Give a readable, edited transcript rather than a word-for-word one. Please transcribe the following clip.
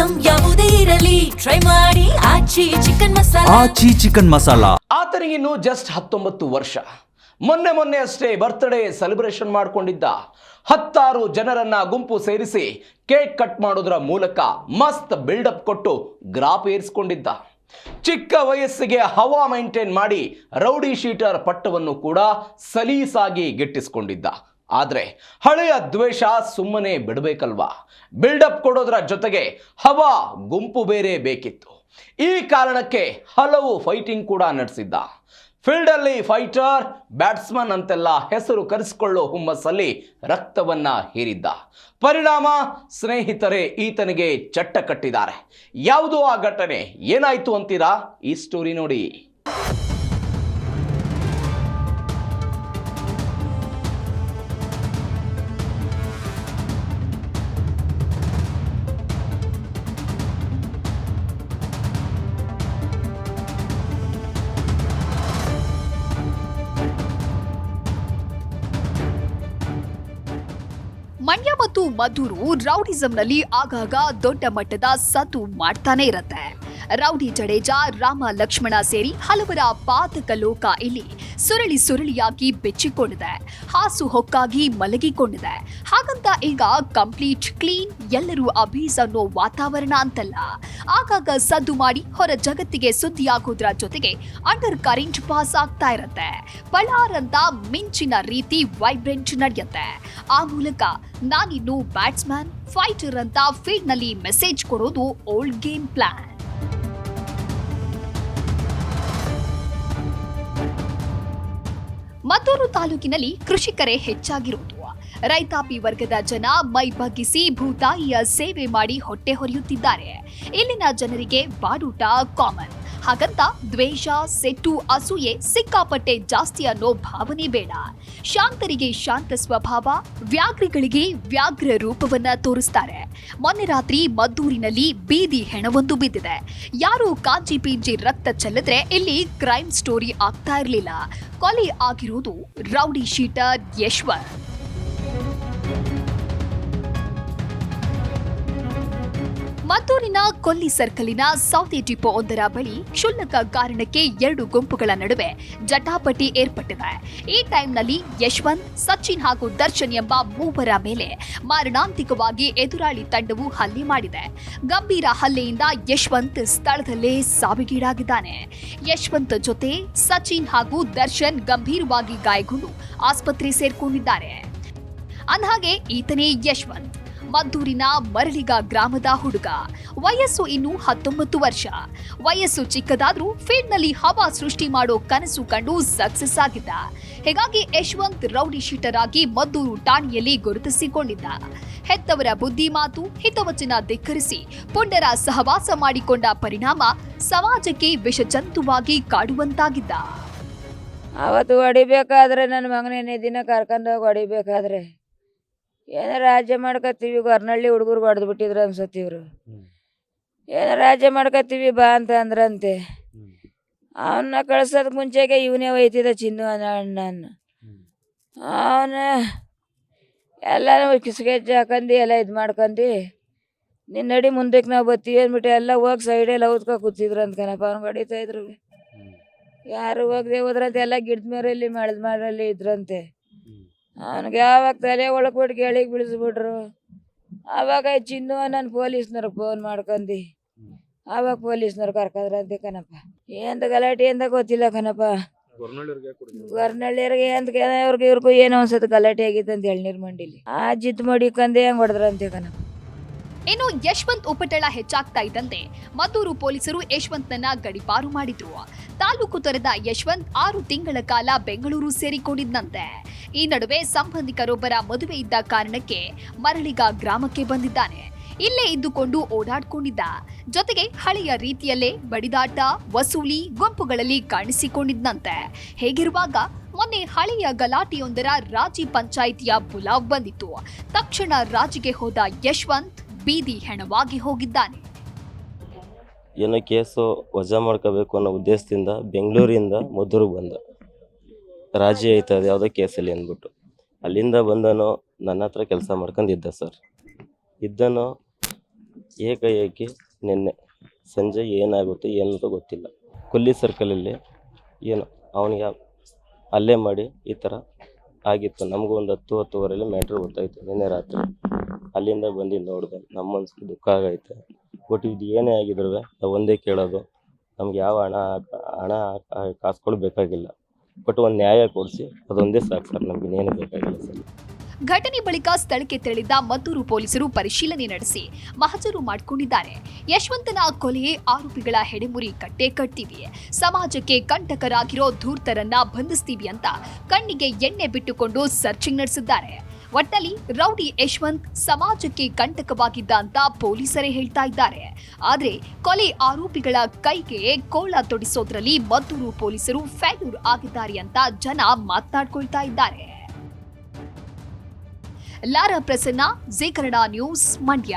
Item ಯಾವುದೇ ಇರಲಿ try ಮಾಡಿ ಆಚಿ ಚಿಕನ್ ಮಸಾಲಾ. ಆಚಿ ಚಿಕನ್ ಮಸಾಲಾ. ಆತನಿಗಿನ್ನು ಜಸ್ಟ್ 19 ವರ್ಷ. ಮೊನ್ನೆ ಅಷ್ಟೇ ಬರ್ತ್ಡೇ ಸೆಲೆಬ್ರೇಷನ್ ಮಾಡಿಕೊಂಡಿದ್ದ. 10 ಜನರನ್ನ ಗುಂಪು ಸೇರಿಸಿ ಕೇಕ್ ಕಟ್ ಮಾಡೋದ್ರ ಮೂಲಕ ಮಸ್ತ್ ಬಿಲ್ಡಪ್ ಕೊಟ್ಟು ಗ್ರಾಫ್ ಏರಿಸಿಕೊಂಡಿದ್ದ. ಚಿಕ್ಕ ವಯಸ್ಸಿಗೆ ಹವಾ ಮೈಂಟೈನ್ ಮಾಡಿ ರೌಡಿ ಶೀಟರ್ ಪಟ್ಟವನ್ನು ಕೂಡ ಸಲೀಸಾಗಿ ಗಿಟ್ಟಿಸಿಕೊಂಡಿದ್ದ. ಆದರೆ ಹಳೆಯ ದ್ವೇಷ ಸುಮ್ಮನೆ ಬಿಡಬೇಕಲ್ವಾ? ಬಿಲ್ಡಪ್ ಕೊಡೋದ್ರ ಜೊತೆಗೆ ಹವಾ ಗುಂಪು ಬೇರೆ ಬೇಕಿತ್ತು. ಈ ಕಾರಣಕ್ಕೆ ಹಲವು ಫೈಟಿಂಗ್ ಕೂಡ ನಡೆಸಿದ್ದ. ಫೀಲ್ಡಲ್ಲಿ ಫೈಟರ್, ಬ್ಯಾಟ್ಸ್ಮನ್ ಅಂತೆಲ್ಲ ಹೆಸರು ಕರೆಸಿಕೊಳ್ಳೋ ಹುಮ್ಮಸ್ಸಲ್ಲಿ ರಕ್ತವನ್ನ ಹೀರಿದ್ದ. ಪರಿಣಾಮ ಸ್ನೇಹಿತರೆ ಈತನಿಗೆ ಚಟ್ಟ ಕಟ್ಟಿದ್ದಾರೆ. ಯಾವುದೋ ಆ ಘಟನೆ ಏನಾಯ್ತು ಅಂತೀರಾ? ಈ ಸ್ಟೋರಿ ನೋಡಿ. ಮಂಡ್ಯ ಮತ್ತು ಮದ್ದೂರು ರೌಡಿಸಂನಲ್ಲಿ ಆಗಾಗ ದೊಡ್ಡ ಮಟ್ಟದ ಸದ್ದು ಮಾಡ್ತಾನೆ ಇರತ್ತೆ. ರೌಡಿ ಜಡೇಜಾ, ರಾಮ ಲಕ್ಷ್ಮಣ ಸೇರಿ ಹಲವರ ಪಾತಕ ಲೋಕ ಇಲ್ಲಿ ಸುರಳಿಯಾಗಿ ಬೆಚ್ಚಿಕೊಂಡಿದೆ. ಹಾಸು ಹೊಕ್ಕಾಗಿ ಮಲಗಿಕೊಂಡಿದೆ. ಹಾಗಂತ ಈಗ ಕಂಪ್ಲೀಟ್ ಕ್ಲೀನ್, ಎಲ್ಲರೂ ಅಭೀಸ್ ಅನ್ನೋ ವಾತಾವರಣ ಅಂತಲ್ಲ. ಆಗಾಗ ಸದ್ದು ಮಾಡಿ ಹೊರ ಜಗತ್ತಿಗೆ ಸುದ್ದಿಯಾಗೋದ್ರ ಜೊತೆಗೆ ಅಂಡರ್ ಕರೆಂಟ್ ಪಾಸ್ ಆಗ್ತಾ ಇರತ್ತೆ. ಪಳಾರ್ ಅಂತ ಮಿಂಚಿನ ರೀತಿ ವೈಬ್ರೆಂಟ್ ನಡೆಯುತ್ತೆ. ಆ ಮೂಲಕ ನಾನಿನ್ನು ಬ್ಯಾಟ್ಸ್ಮನ್, ಫೈಟರ್ ಅಂತ ಫೀಲ್ಡ್ ನಲ್ಲಿ ಮೆಸೇಜ್ ಕೊಡೋದು ಓಲ್ಡ್ ಗೇಮ್ ಪ್ಲಾನ್. ಮದ್ದೂರು ತಾಲೂಕಿನಲ್ಲಿ ಕೃಷಿಕರೇ ಹೆಚ್ಚಾಗಿರುವುದು. ರೈತಾಪಿ ವರ್ಗದ ಜನ ಮೈ ಬಗ್ಗಿಸಿ ಭೂತಾಯಿಯ ಸೇವೆ ಮಾಡಿ ಹೊಟ್ಟೆ ಹೊರೆಯುತ್ತಿದ್ದಾರೆ. ಇಲ್ಲಿನ ಜನರಿಗೆ ಬಾಡೂಟ ಕಾಮನ್. ಹಾಗಂತ ದ್ವೇಷ, ಸೆಟ್ಟು, ಅಸೂಯೆ ಸಿಕ್ಕಾಪಟ್ಟೆ ಜಾಸ್ತಿ ಅನ್ನೋ ಭಾವನೆ ಬೇಡ. ಶಾಂತರಿಗೆ ಶಾಂತ ಸ್ವಭಾವ, ವ್ಯಾಘ್ರಗಳಿಗೆ ವ್ಯಾಘ್ರ ರೂಪವನ್ನ ತೋರಿಸ್ತಾರೆ. ಮೊನ್ನೆ ರಾತ್ರಿ ಮದ್ದೂರಿನಲ್ಲಿ ಬೀದಿ ಹೆಣವೊಂದು ಬಿದ್ದಿದೆ. ಯಾರು ಕಾಂಜಿ ಪೀಂಜಿ ರಕ್ತ ಚೆಲ್ಲಿದ್ರೆ ಇಲ್ಲಿ ಕ್ರೈಮ್ ಸ್ಟೋರಿ ಆಗ್ತಾ ಇರಲಿಲ್ಲ. ಕೊಲೆ ಆಗಿರೋದು ರೌಡಿ ಶೀಟರ್ ಯಶ್ವಂತ್. ಮದ್ದೂರಿನ ಕೊಲ್ಲಿ ಸರ್ಕಲಿನ ಸೌದೆ ಡಿಪೋ ಒಂದರ ಬಳಿ ಕ್ಷುಲ್ಲಕ ಕಾರಣಕ್ಕೆ 2 ಗುಂಪುಗಳ ನಡುವೆ ಜಟಾಪಟಿ ಏರ್ಪಟ್ಟಿದೆ. ಈ ಟೈಮ್ನಲ್ಲಿ ಯಶವಂತ್, ಸಚಿನ್ ಹಾಗೂ ದರ್ಶನ್ ಎಂಬ 3 ಮೇಲೆ ಮಾರಣಾಂತಿಕವಾಗಿ ಎದುರಾಳಿ ತಂಡವು ಹಲ್ಲೆ ಮಾಡಿದೆ. ಗಂಭೀರ ಹಲ್ಲೆಯಿಂದ ಯಶವಂತ್ ಸ್ಥಳದಲ್ಲೇ ಸಾವಿಗೀಡಾಗಿದ್ದಾನೆ. ಯಶವಂತ್ ಜೊತೆ ಸಚಿನ್ ಹಾಗೂ ದರ್ಶನ್ ಗಂಭೀರವಾಗಿ ಗಾಯಗೊಂಡು ಆಸ್ಪತ್ರೆ ಸೇರ್ಕೊಂಡಿದ್ದಾರೆ. ಅಂದಹಾಗೆ ಈತನೇ ಯಶವಂತ್, ಮದ್ದೂರಿನ ಮರಳಿಗ ಗ್ರಾಮದ ಹುಡುಗ. ವಯಸ್ಸು ಇನ್ನು 19 ವರ್ಷ. ವಯಸ್ಸು ಚಿಕ್ಕದಾದ್ರೂ ಫೀಲ್ಡ್ನಲ್ಲಿ ಹವಾ ಸೃಷ್ಟಿ ಮಾಡೋ ಕನಸು ಕಂಡು ಸಕ್ಸಸ್ ಆಗಿದ್ದ. ಹೀಗಾಗಿ ಯಶವಂತ್ ರೌಡಿ ಶೀಟರ್ ಆಗಿ ಮದ್ದೂರು ಠಾಣೆಯಲ್ಲಿ ಗುರುತಿಸಿಕೊಂಡಿದ್ದ. ಹೆತ್ತವರ ಬುದ್ಧಿ ಮಾತು, ಹಿತವಚನ ಧಿಕ್ಕರಿಸಿ ಪುಂಡರ ಸಹವಾಸ ಮಾಡಿಕೊಂಡ ಪರಿಣಾಮ ಸಮಾಜಕ್ಕೆ ವಿಷಜಂತುವಾಗಿ ಕಾಡುವಂತಾಗಿದ್ದ. ಅವತ್ತು ಹೊಡಿಬೇಕಾದ್ರೆ ನನ್ನ ಮಗನೇನೆ ದಿನ ಕರ್ಕೊಂಡೋಗಿ ಹೊಡಿಬೇಕಾದ್ರೆ ಏನೋ ರಾಜ್ಯ ಮಾಡ್ಕೊತೀವಿ, ಹೊರ್ನಳ್ಳಿ ಹುಡುಗರು ಹೊಡೆದು ಬಿಟ್ಟಿದ್ರು ಅನ್ಸತ್ತೆ. ಇವರು ಏನೋ ರಾಜ್ಯ ಮಾಡ್ಕೊತೀವಿ ಬಾ ಅಂತ ಅಂದ್ರಂತೆ. ಅವನ್ನ ಕಳ್ಸೋದಕ್ಕೆ ಮುಂಚೆಗೆ ಇವನೇ ಒಯ್ತಿದ್ದ ಚಿನ್ನು ಅಣ್ಣನ. ಅವನ ಎಲ್ಲ ಕಿಸ್ಗೆಜ್ಜೆ ಹಾಕಂಡು ಎಲ್ಲ ಇದು ಮಾಡ್ಕೊಂಡು ನಿನ್ನ ನಡಿ ಮುಂದಕ್ಕೆ ನಾವು ಬರ್ತೀವಿ ಅಂದ್ಬಿಟ್ಟು ಎಲ್ಲ ಹೋಗಿ ಸೈಡೆಲ್ಲ ಓದ್ಕೊ ಕೂತಿದ್ರು ಅಂತ ಕಣಪ್ಪ. ಅವ್ನಿಗೆ ಹೊಡಿತಾ ಇದ್ರು. ಯಾರು ಹೋಗದೆ ಹೋದ್ರಂತೆ, ಎಲ್ಲ ಗಿಡದ ಮೇರಲ್ಲಿ ಮಳದ ಮರಲ್ಲಿ ಇದ್ರಂತೆ. ಅವನಿಗೆ ಯಾವಾಗ ತಲೆ ಒಳಗೆ ಬಿಟ್ಟು ಗೆಳಿಗೆ ಬಿಡಿಸ್ಬಿಟ್ರು. ಆವಾಗ ಚಿನ್ನು ನಾನು ಪೊಲೀಸ್ನವ್ರಿಗೆ ಫೋನ್ ಮಾಡ್ಕೊಂಡು ಆವಾಗ ಪೊಲೀಸ್ನವ್ರು ಕರ್ಕೊಂಡ್ರಂತೆ ಕಣಪ್ಪ. ಎಂತ ಗಲಾಟೆ ಅಂತ ಗೊತ್ತಿಲ್ಲ ಕಣಪ್ಪ. ಗೊರ್ನಳ್ಳಿಯವ್ರಿಗೆ ಎಂತ ಅವ್ರಿಗೆ ಇವ್ರಿಗೂ ಏನೋ ಒಂದ್ಸತಿ ಗಲಾಟೆ ಆಗಿತ್ತು ಅಂತ ಎಳ್ನೀರು ಮಂಡಿಲಿ ಆ ಜಿದ್ದು ಮಡಿಕಂದೆ ಹಂಗೆ ಹೊಡೆದ್ರಂತೆ ಕಣಪ್ಪ. ಇನ್ನು ಯಶವಂತ್ ಉಪಟಳ ಹೆಚ್ಚಾಗ್ತಾ ಇದ್ದಂತೆ ಮದ್ದೂರು ಪೊಲೀಸರು ಯಶವಂತನನ್ನ ಗಡಿಪಾರು ಮಾಡಿದ್ರು. ತಾಲೂಕು ತೊರೆದ ಯಶವಂತ್ 6 ತಿಂಗಳ ಕಾಲ ಬೆಂಗಳೂರು ಸೇರಿಕೊಂಡಿದ್ದಂತೆ. ಈ ನಡುವೆ ಸಂಬಂಧಿಕರೊಬ್ಬರ ಮದುವೆ ಇದ್ದ ಕಾರಣಕ್ಕೆ ಮರಳಿಗ ಗ್ರಾಮಕ್ಕೆ ಬಂದಿದ್ದಾನೆ. ಇಲ್ಲೇ ಇದ್ದುಕೊಂಡು ಓಡಾಡ್ಕೊಂಡಿದ್ದ. ಜೊತೆಗೆ ಹಳೆಯ ರೀತಿಯಲ್ಲೇ ಬಡಿದಾಟ, ವಸೂಲಿ ಗುಂಪುಗಳಲ್ಲಿ ಕಾಣಿಸಿಕೊಂಡಿದ್ದಂತೆ. ಹೇಗಿರುವಾಗ ಮೊನ್ನೆ ಹಳೆಯ ಗಲಾಟೆಯೊಂದರ ರಾಜಿ ಪಂಚಾಯಿತಿಯ ಬುಲಾವ್ ಬಂದಿತ್ತು. ತಕ್ಷಣ ರಾಜಿಗೆ ಹೋದ ಯಶವಂತ್ ಬೀದಿ ಹೆಣವಾಗಿ ಹೋಗಿದ್ದಾನೆ. ಏನೋ ಕೇಸು ವಜಾ ಮಾಡ್ಕೋಬೇಕು ಅನ್ನೋ ಉದ್ದೇಶದಿಂದ ಬೆಂಗಳೂರಿಂದ ಮದ್ದೂರಿಗೆ ಬಂದ. ರಾಜಿ ಆಯ್ತದೆ ಯಾವುದೋ ಕೇಸಲ್ಲಿ ಅಂದ್ಬಿಟ್ಟು ಅಲ್ಲಿಂದ ಬಂದನು. ನನ್ನ ಹತ್ರ ಕೆಲಸ ಮಾಡ್ಕೊಂಡಿದ್ದ ಸರ್. ಇದ್ದನು ಏಕಾಏಕಿ ನಿನ್ನೆ ಸಂಜೆ ಏನಾಗುತ್ತೆ ಏನಂತ ಗೊತ್ತಿಲ್ಲ. ಕೊಲ್ಲಿ ಸರ್ಕಲಲ್ಲಿ ಏನು ಅವನಿಗೆ ಹಲ್ಲೆ ಮಾಡಿ ಈ ಥರ ಆಗಿತ್ತು. ನಮಗೂ ಒಂದು 10-10:15 ಮ್ಯಾಟ್ರ್ ಗೊತ್ತಾಯಿತು ನಿನ್ನೆ ರಾತ್ರಿ. ಅಲ್ಲಿಂದ ಬಂದು ನೋಡಿದೆ, ನಮ್ಮ ಮನ್ಸಿಗೆ ದುಃಖ ಆಗೈತೆ. ಬಟ್ ಇದು ಏನೇ ಆಗಿದ್ರು ನಾವು ಒಂದೇ ಕೇಳೋದು, ನಮ್ಗೆ ಯಾವ ಹಣ ಕಾಸು ಕೊಡಬೇಕಾಗಿಲ್ಲ, ಬಟ್ ಒಂದು ನ್ಯಾಯ ಕೊಡಿಸಿ ಅದೊಂದೇ ಸಾಕು ಸರ್, ನಮ್ಗೆ ಇನ್ನೇನು ಬೇಕಾಗಿಲ್ಲ ಸರ್. ಘಟನೆ ಬಳಿಕ ಸ್ಥಳಕ್ಕೆ ತೆರಳಿದ್ದ ಮದ್ದೂರು ಪೊಲೀಸರು ಪರಿಶೀಲನೆ ನಡೆಸಿ ಮಹಜರು ಮಾಡಿಕೊಂಡಿದ್ದಾರೆ. ಯಶವಂತನ ಕೊಲೆ ಆರೋಪಿಗಳ ಹೆಡೆಮುರಿ ಕಟ್ಟೆ ಕಟ್ತೀವಿ, ಸಮಾಜಕ್ಕೆ ಕಂಟಕರಾಗಿರೋ ಧೂರ್ತರನ್ನ ಬಂಧಿಸ್ತೀವಿ ಅಂತ ಕಣ್ಣಿಗೆ ಎಣ್ಣೆ ಬಿಟ್ಟುಕೊಂಡು ಸರ್ಚಿಂಗ್ ನಡೆಸಿದ್ದಾರೆ. ಒಟ್ಟಲ್ಲಿ ರೌಡಿ ಯಶವಂತ್ ಸಮಾಜಕ್ಕೆ ಕಂಟಕವಾಗಿದ್ದ ಅಂತ ಪೊಲೀಸರೇ ಹೇಳ್ತಾ ಇದ್ದಾರೆ. ಆದ್ರೆ ಕೊಲೆ ಆರೋಪಿಗಳ ಕೈಗೆ ಕೋಳ ತೊಡಿಸೋದ್ರಲ್ಲಿ ಮದ್ದೂರು ಪೊಲೀಸರು ಫೇಲ್ಯೂರ್ ಆಗಿದ್ದಾರೆ ಅಂತ ಜನ ಮಾತನಾಡ್ಕೊಳ್ತಾ ಇದ್ದಾರೆ. ಲಾರಾ ಪ್ರಸನ್ನ, ಜೀ ಕನ್ನಡ ನ್ಯೂಸ್, ಮಂಡ್ಯ.